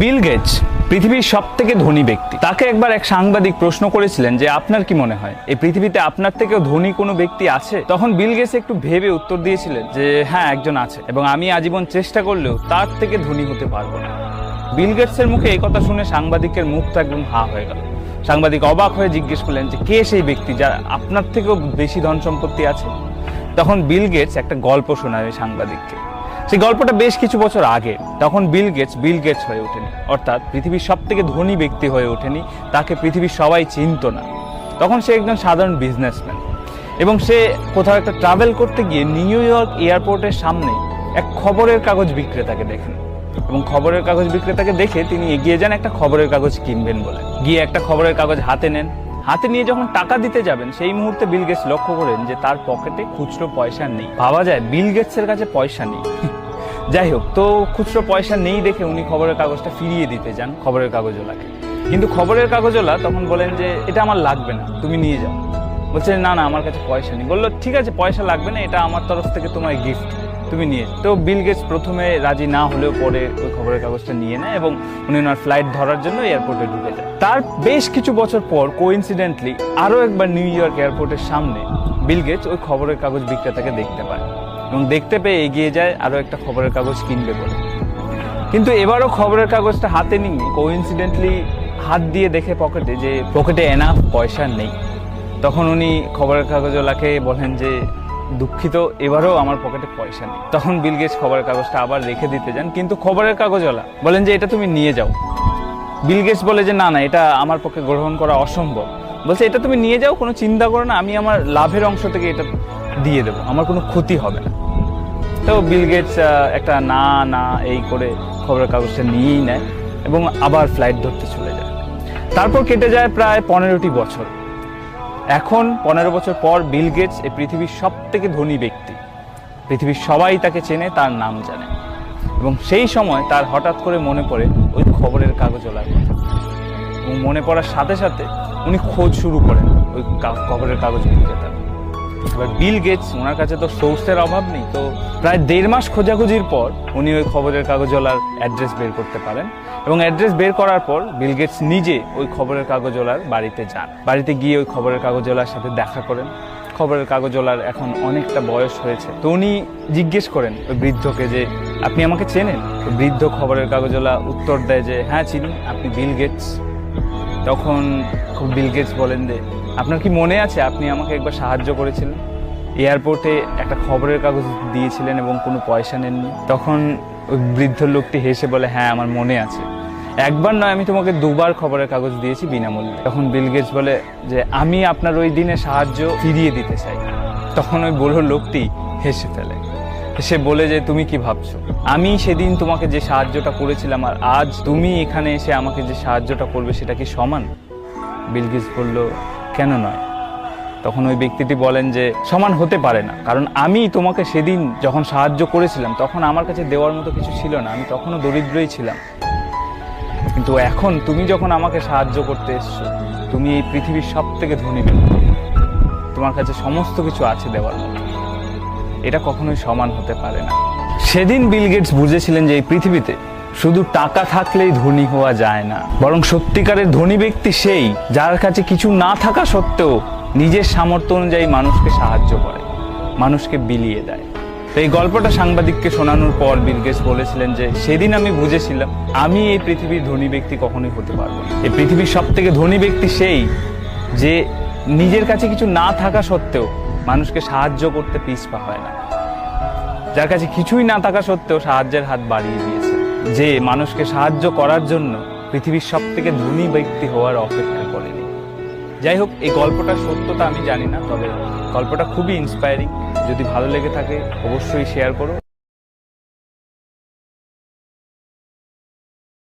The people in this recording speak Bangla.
বিল গেটস পৃথিবীর সবথেকে ধনী ব্যক্তি। তাকে একবার এক সাংবাদিক প্রশ্ন করেছিলেন যে আপনার কি মনে হয় এই পৃথিবীতে আপনার থেকেও ধনী কোনো ব্যক্তি আছে? তখন বিল গেটস একটু ভেবে উত্তর দিয়েছিলেন যে হ্যাঁ, একজন আছে, এবং আমি আজীবন চেষ্টা করলেও তার থেকে ধনী হতে পারবো না। বিল গেটসের মুখে এই কথা শুনে সাংবাদিকের মুখটা একদম হা হয়ে গেল। সাংবাদিক অবাক হয়ে জিজ্ঞেস করলেন যে কে সেই ব্যক্তি যার আপনার থেকেও বেশি ধন সম্পত্তি আছে? তখন বিল গেটস একটা গল্প শোনায় সাংবাদিককে। সেই গল্পটা বেশ কিছু বছর আগে। তখন বিল গেটস হয়ে ওঠেনি, অর্থাৎ পৃথিবীর সব থেকে ধনী ব্যক্তি হয়ে ওঠেনি, তাকে পৃথিবীর সবাই চিনত না। তখন সে একজন সাধারণ বিজনেসম্যান, এবং সে কোথাও একটা ট্রাভেল করতে গিয়ে নিউ ইয়র্ক এয়ারপোর্টের সামনে এক খবরের কাগজ বিক্রেতাকে দেখেন, এবং খবরের কাগজ বিক্রেতাকে দেখে তিনি এগিয়ে যান একটা খবরের কাগজ কিনবেন বলে। গিয়ে একটা খবরের কাগজ হাতে নেন। হাতে নিয়ে যখন টাকা দিতে যাবেন, সেই মুহূর্তে বিল গেটস লক্ষ্য করেন যে তার পকেটে খুচরো পয়সা নেই। ভাবা যায় বিল গেটসের কাছে পয়সা নেই। যাই হোক, তো খুচরো পয়সা নেই দেখে উনি খবরের কাগজটা ফিরিয়ে দিতে যান খবরের কাগজওয়ালাকে। কিন্তু খবরের কাগজওয়ালা তখন বলেন যে এটা আমার লাগবে না, তুমি নিয়ে যাও। বলছে না না, আমার কাছে পয়সা নেই। বললো ঠিক আছে, পয়সা লাগবে না, এটা আমার তরফ থেকে তোমার গিফট, তুমি নিয়ে। তো বিল গেটস প্রথমে রাজি না হলেও পরে ওই খবরের কাগজটা নিয়ে নেয়, এবং উনি ওনার ফ্লাইট ধরার জন্য এয়ারপোর্টে ঢুকে যায়। তার বেশ কিছু বছর পর কোইন্সিডেন্টলি আরও একবার নিউ ইয়র্ক এয়ারপোর্টের সামনে বিল গেটস ওই খবরের কাগজ বিক্রেতাকে দেখতে পায়, এবং দেখতে পেয়ে এগিয়ে যায় আরও একটা খবরের কাগজ কিনবে বলে। কিন্তু এবারও খবরের কাগজটা হাতে নিয়ে কোইন্সিডেন্টলি হাত দিয়ে দেখে পকেটে এনাফ পয়সা নেই। তখন উনি খবরের কাগজওয়ালাকে বলেন যে দুঃখিত, এবারও আমার পকেটে পয়সা নেই। তখন বিল গেটস খবরের কাগজটা আবার রেখে দিতে যান, কিন্তু খবরের কাগজওয়ালা বলেন যে এটা তুমি নিয়ে যাও। বিল গেটস বলে যে না না, এটা আমার পক্ষে গ্রহণ করা অসম্ভব। বলছে এটা তুমি নিয়ে যাও, কোনো চিন্তা করো না, আমি আমার লাভের অংশ থেকে এটা দিয়ে দেবো, আমার কোনো ক্ষতি হবে না। তো বিল গেটস একটা না না এই করে খবরের কাগজটা নিয়েই নেয়, এবং আবার ফ্লাইট ধরতে চলে যায়। তারপর কেটে যায় প্রায় 15টি বছর। এখন 15 বছর পর বিল গেটস এই পৃথিবীর সব থেকে ধনী ব্যক্তি। পৃথিবীর সবাই তাকে চেনে, তার নাম জানে। এবং সেই সময় তার হঠাৎ করে মনে পড়ে ওই খবরের কাগজওয়ালার কথা, এবং মনে পড়ার সাথে সাথে উনি খোঁজ শুরু করেন ওই খবরের কাগজ বিক্রেতার। এবার বিল গেটস, ওনার কাছে তো সোর্সের অভাব নেই, তো প্রায় 1.5 মাস খোঁজাখুঁজির পর উনি ওই খবরের কাগজওয়ালার অ্যাড্রেস বের করতে পারেন। এবং অ্যাড্রেস বের করার পর বিল গেটস নিজে ওই খবরের কাগজওয়ালার বাড়িতে যান। বাড়িতে গিয়ে ওই খবরের কাগজওয়ালার সাথে দেখা করেন। খবরের কাগজওয়ালার এখন অনেকটা বয়স হয়েছে, তো উনি জিজ্ঞেস করেন ওই বৃদ্ধকে যে আপনি আমাকে চেনেন? বৃদ্ধ খবরের কাগজওয়ালা উত্তর দেয় যে হ্যাঁ চিনি, আপনি বিল গেটস? তখন বিল গেটস বলেন যে আপনার কি মনে আছে আপনি আমাকে একবার সাহায্য করেছিলেন, এয়ারপোর্টে একটা খবরের কাগজ দিয়েছিলেন এবং কোনো পয়সা নেননি? তখন ওই বৃদ্ধ লোকটি হেসে বলে হ্যাঁ আমার মনে আছে, একবার নয় আমি তোমাকে 2বার খবরের কাগজ দিয়েছি বিনামূল্যে। তখন বিল গেটস বলে যে আমি আপনার ওই দিনে সাহায্য ফিরিয়ে দিতে চাই। তখন ওই বুড়ো লোকটি হেসে ফেলে, সে বলে যে তুমি কি ভাবছো, আমি সেদিন তোমাকে যে সাহায্যটা করেছিলাম আর আজ তুমি এখানে এসে আমাকে যে সাহায্যটা করবে সেটা কি সমান? বিল গেটস বলল কেন নয়? তখন ওই ব্যক্তিটি বলেন যে সমান হতে পারে না, কারণ আমি তোমাকে সেদিন যখন সাহায্য করেছিলাম তখন আমার কাছে দেওয়ার মতো কিছু ছিল না, আমি তখনও দরিদ্রই ছিলাম। কিন্তু এখন তুমি যখন আমাকে সাহায্য করতে এসছো, তুমি এই পৃথিবীর সব থেকে ধনী ব্যক্তি, তোমার কাছে সমস্ত কিছু আছে দেওয়ার মতো, এটা কখনোই সমান হতে পারে না। সেদিন বিল গেটস বুঝেছিলেন যে এই পৃথিবীতে শুধু টাকা থাকলেই ধনী হওয়া যায় না, বরং সত্যিকারের ধনী ব্যক্তি সেই যার কাছে কিছু না থাকা সত্ত্বেও নিজের সামর্থ্য অনুযায়ী মানুষকে সাহায্য করে, মানুষকে বিলিয়ে দেয়। তো এই গল্পটা সাংবাদিককে শোনানোর পর বিল গেটস বলেছিলেন যে সেদিন আমি বুঝেছিলাম আমি এই পৃথিবীর ধনী ব্যক্তি কখনোই হতে পারবো না। এই পৃথিবীর সব থেকে ধনী ব্যক্তি সেই যে নিজের কাছে কিছু না থাকা সত্ত্বেও মানুষকে সাহায্য করতে পিছপা হয় না, যার কাছে কিছুই না থাকা সত্ত্বেও সাহায্যের হাত বাড়িয়ে দিয়েছে, যে মানুষকে সাহায্য করার জন্য পৃথিবীর সব থেকে ধনী ব্যক্তি হওয়ার অপেক্ষা করেনি। যাই হোক, এই গল্পটার সত্যতা আমি জানি না, তবে গল্পটা খুবই ইন্সপায়ারিং। যদি ভালো লেগে থাকে অবশ্যই শেয়ার করো।